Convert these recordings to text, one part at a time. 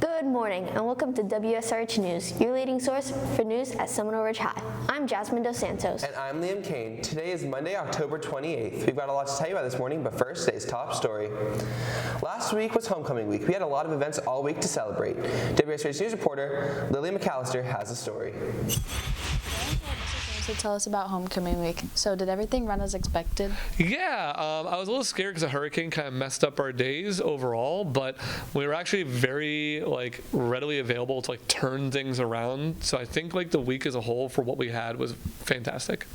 Good morning and welcome to Wsrh News, your leading source for news at Seminole Ridge High. I'm Jasmine Dos Santos. And I'm Liam Kane. Today is Monday, October 28th. We've got a lot to tell you about this morning, but first, today's top story. Last week was homecoming week. We had a lot of events all week to celebrate. Wsrh News reporter Lily McAllister has a story. To tell us about homecoming week. So did everything run as expected? Yeah, I was a little scared because the hurricane kind of messed up our days overall, but we were actually very readily available to turn things around. So I think the week as a whole for what we had was fantastic.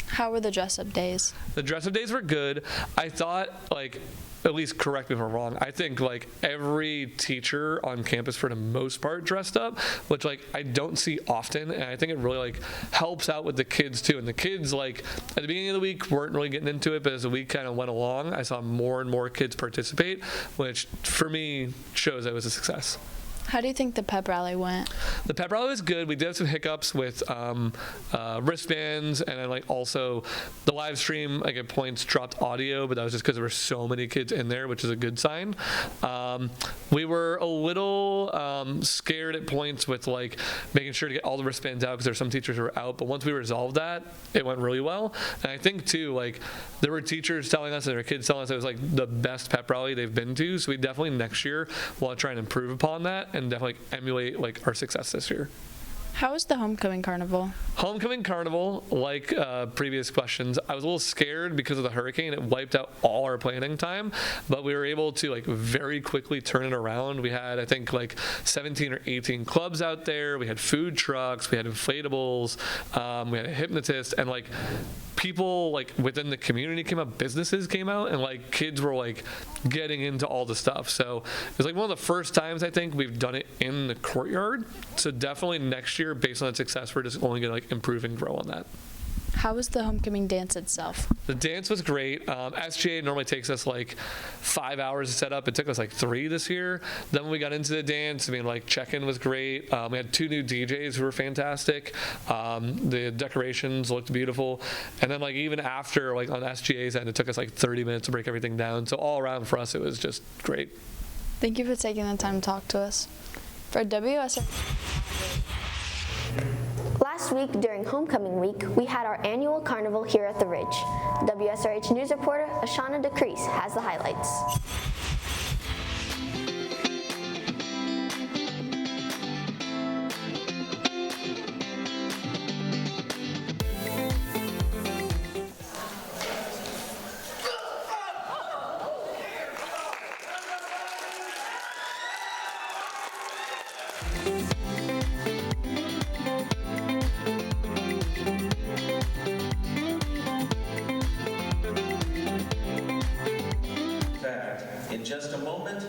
How were the dress-up days? The dress-up days were good. I thought at least correct me if I'm wrong, I think every teacher on campus for the most part dressed up, which I don't see often, and I think it really helps out with the kids too. And the kids at the beginning of the week weren't really getting into it, but as the week kind of went along, I saw more and more kids participate, which for me shows it was a success. How do you think the pep rally went? The pep rally was good. We did have some hiccups with wristbands, and then also the live stream at points dropped audio, but that was just because there were so many kids in there, which is a good sign. We were a little scared at points with making sure to get all the wristbands out because there were some teachers who were out, but once we resolved that, it went really well. And I think too, there were teachers telling us and there were kids telling us it was the best pep rally they've been to, so we definitely next year want to try and improve upon that and definitely emulate our success this year. How was the homecoming carnival? Homecoming carnival, previous questions, I was a little scared because of the hurricane. It wiped out all our planning time, but we were able to very quickly turn it around. We had, I think, 17 or 18 clubs out there. We had food trucks, we had inflatables, we had a hypnotist, and people within the community came out, businesses came out, and kids were getting into all the stuff. So it was one of the first times I think we've done it in the courtyard. So definitely next year, based on that success, we're just only going to improve and grow on that. How was the homecoming dance itself? The dance was great. SGA normally takes us 5 hours to set up. It took us 3 this year. Then when we got into the dance, check-in was great. We had 2 new DJs who were fantastic. The decorations looked beautiful. And then even after on SGA's end, it took us 30 minutes to break everything down. So all around for us, it was just great. Thank you for taking the time to talk to us. For WSRH. Last week during homecoming week, we had our annual carnival here at the Ridge. WSRH News reporter Ashana DeCrease has the highlights. In just a moment,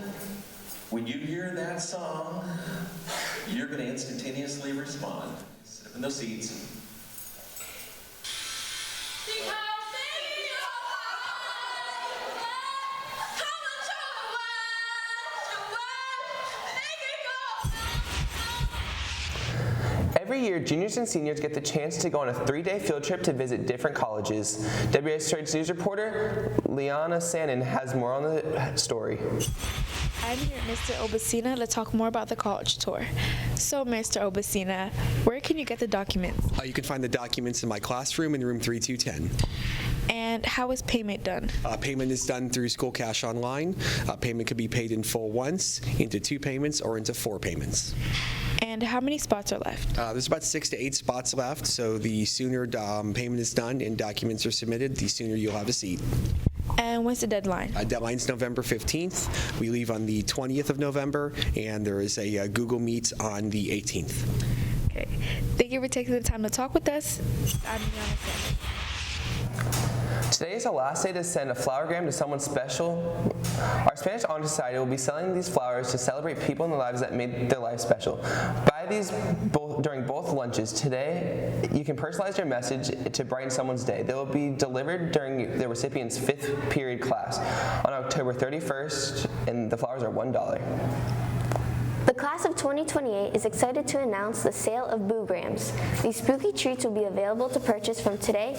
when you hear that song, you're going to instantaneously respond. Sit up in those seats. Every year, juniors and seniors get the chance to go on a 3-day field trip to visit different colleges. WSRH News reporter Liana Sannon has more on the story. I'm here at Mr. Obasina to talk more about the college tour. So, Mr. Obasina, where can you get the documents? You can find the documents in my classroom in room 3210. And how is payment done? Payment is done through School Cash Online. Payment could be paid in full once, into 2 payments, or into 4 payments. And how many spots are left? There's about 6 to 8 spots left, so the sooner payment is done and documents are submitted, the sooner you'll have a seat. And when's the deadline? Deadline's November 15th. We leave on the 20th of November, and there is a Google Meet on the 18th. Okay. Thank you for taking the time to talk with us. I'm Liana Sannon. Today is the last day to send a flowergram to someone special. Our Spanish Honor Society will be selling these flowers to celebrate people in their lives that made their life special. Buy these during both lunches. Today, you can personalize your message to brighten someone's day. They will be delivered during the recipient's 5th period class on October 31st, and the flowers are $1. The class of 2028 is excited to announce the sale of Boobrams. These spooky treats will be available to purchase from today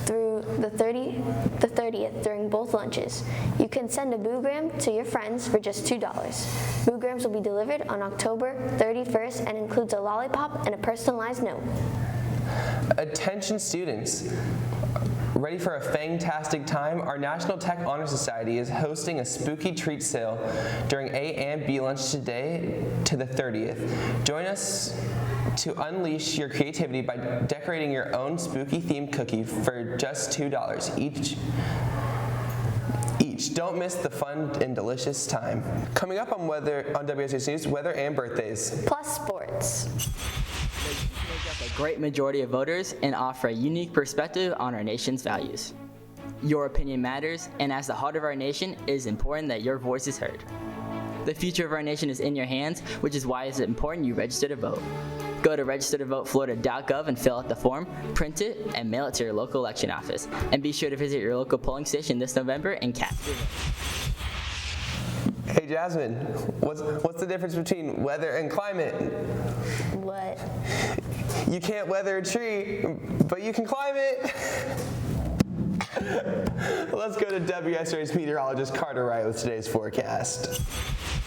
through the 30th during both lunches. You can send a boogram to your friends for just $2. Boograms will be delivered on October 31st and includes a lollipop and a personalized note. Attention students. Ready for a fantastic time? Our National Tech Honor Society is hosting a spooky treat sale during A and B lunch today to the 30th. Join us to unleash your creativity by decorating your own spooky themed cookie for just $2 each. Don't miss the fun and delicious time. Coming up on WSH News, weather and birthdays. Plus sports. A great majority of voters and offer a unique perspective on our nation's values. Your opinion matters, and as the heart of our nation, it is important that your voice is heard. The future of our nation is in your hands, which is why it's important you register to vote. Go to registertovoteflorida.gov and fill out the form, print it, and mail it to your local election office. And be sure to visit your local polling station this November and cast your vote. Hey Jasmine, what's the difference between weather and climate? What? You can't weather a tree, but you can climb it. Let's go to WSR's meteorologist Carter Wright with today's forecast.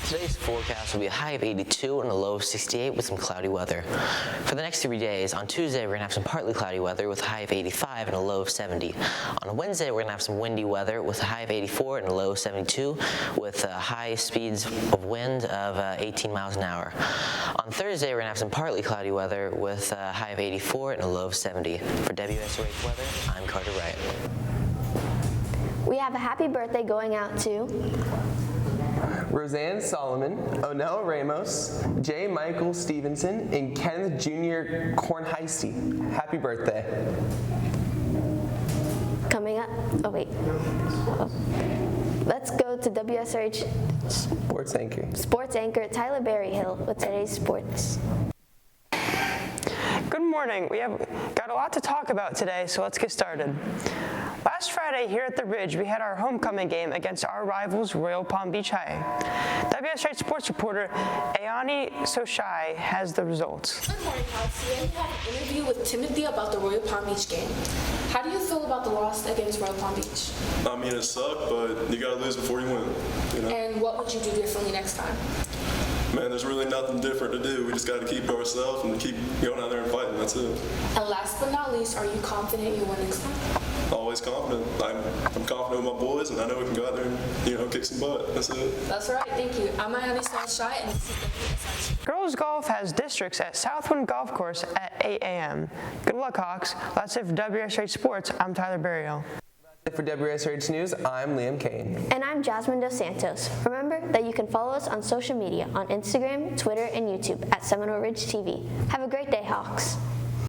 Today's forecast will be a high of 82 and a low of 68 with some cloudy weather. For the next 3 days, on Tuesday we're going to have some partly cloudy weather with a high of 85 and a low of 70. On Wednesday we're going to have some windy weather with a high of 84 and a low of 72 with high speeds of wind of 18 miles an hour. On Thursday we're going to have some partly cloudy weather with a high of 84 and a low of 70. For WSRH Weather, I'm Carter Wright. We have a happy birthday going out to Roseanne Solomon, Onella Ramos, J. Michael Stevenson, and Kenneth Jr. Kornheisty. Happy birthday. coming up. Oh, wait. Let's go to WSRH sports anchor Tyler Berryhill with today's sports. Good morning. We have got a lot to talk about today, so let's get started. Last Friday here at the Ridge, we had our homecoming game against our rivals, Royal Palm Beach High. WSRH sports reporter Ayani Soshai has the results. Good morning, Alex. Today we had an interview with Timothy about the Royal Palm Beach game. How do you feel about the loss against Royal Palm Beach? I mean, it sucked, but you gotta lose before you win. You know? And what would you do differently next time? Man, there's really nothing different to do. We just got to keep to ourselves and keep going out there and fighting. That's it. And last but not least, are you confident you'll win next time? Always confident. I'm confident with my boys, and I know we can go out there and kick some butt. That's it. That's right. Thank you. I'm Ayani Soshai, and this is WSRH. Girls golf has districts at Southwind Golf Course at 8 a.m. Good luck, Hawks. That's it for WSRH Sports. I'm Tyler Berryhill. For WSRH News, I'm Liam Kane. And I'm Jasmine Dos Santos. Remember that you can follow us on social media on Instagram, Twitter, and YouTube at Seminole Ridge TV. Have a great day, Hawks.